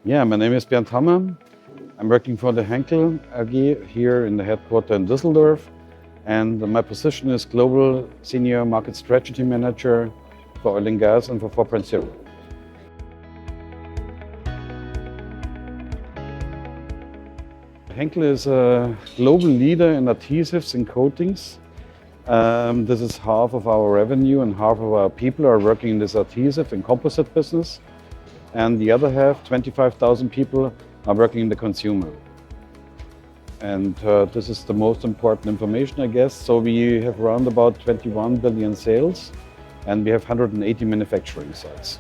Yeah, my name is Bernd Hammerr. I'm working for the Henkel AG here in the headquarters in Düsseldorf, and my position is Global Senior Market Strategy Manager for oil and gas and for 4.0. Henkel is a global leader in adhesives and coatings. This is half of our revenue, and half of our people are working in this adhesive and composite business. And the other half, 25,000 people, are working in the consumer. And this is the most important information, I guess. So we have around about 21 billion sales, and we have 180 manufacturing sites.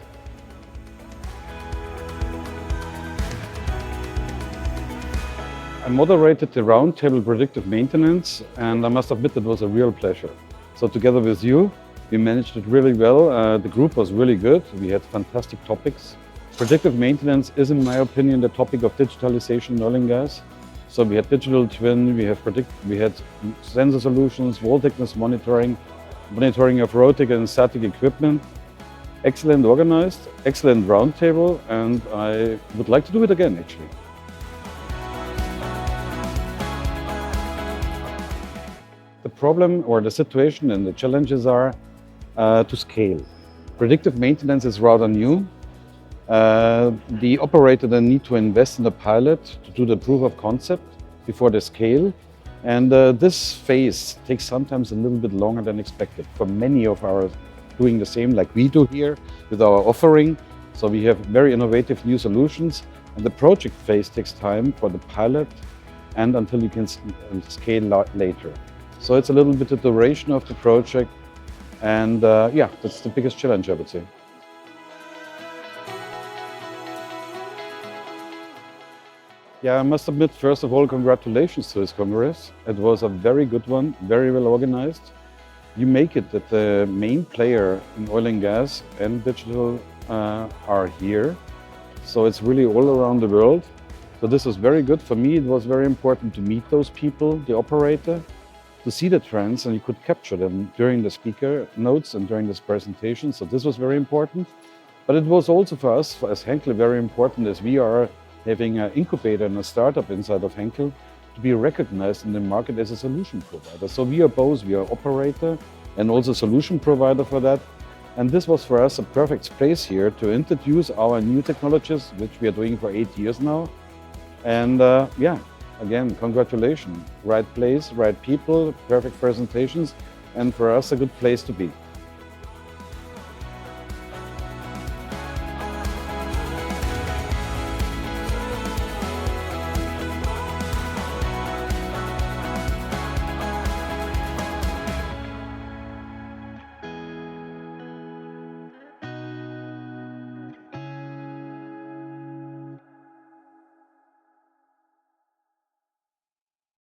I moderated the roundtable Predictive Maintenance, and I must admit it was a real pleasure. So together with you, we managed it really well. The group was really good. We had fantastic topics. Predictive maintenance is, in my opinion, the topic of digitalization in oil and gas. So we had digital twin, we had sensor solutions, wall thickness monitoring of robotic and static equipment. Excellent organized, excellent roundtable, and I would like to do it again, actually. The problem or the situation and the challenges are to scale. Predictive maintenance is rather new. The operator then need to invest in the pilot to do the proof of concept before they scale. And this phase takes sometimes a little bit longer than expected for many of our doing the same like we do here with our offering. So we have very innovative new solutions, and the project phase takes time for the pilot and until you can scale later. So it's a little bit the duration of the project, and yeah, that's the biggest challenge, I would say. Yeah, I must admit, first of all, congratulations to this Congress. It was a very good one, very well organized. You make it that the main player in oil and gas and digital are here. So it's really all around the world. So this was very good. For me, it was very important to meet those people, the operator, to see the trends, and you could capture them during the speaker notes and during this presentation. So this was very important. But it was also for us, as Henkel, very important as we are having an incubator and a startup inside of Henkel to be recognized in the market as a solution provider. So we are both, we are operator and also solution provider for that. And this was for us a perfect space here to introduce our new technologies, which we are doing for 8 years now. And yeah, again, congratulations. Right place, right people, perfect presentations, and for us a good place to be.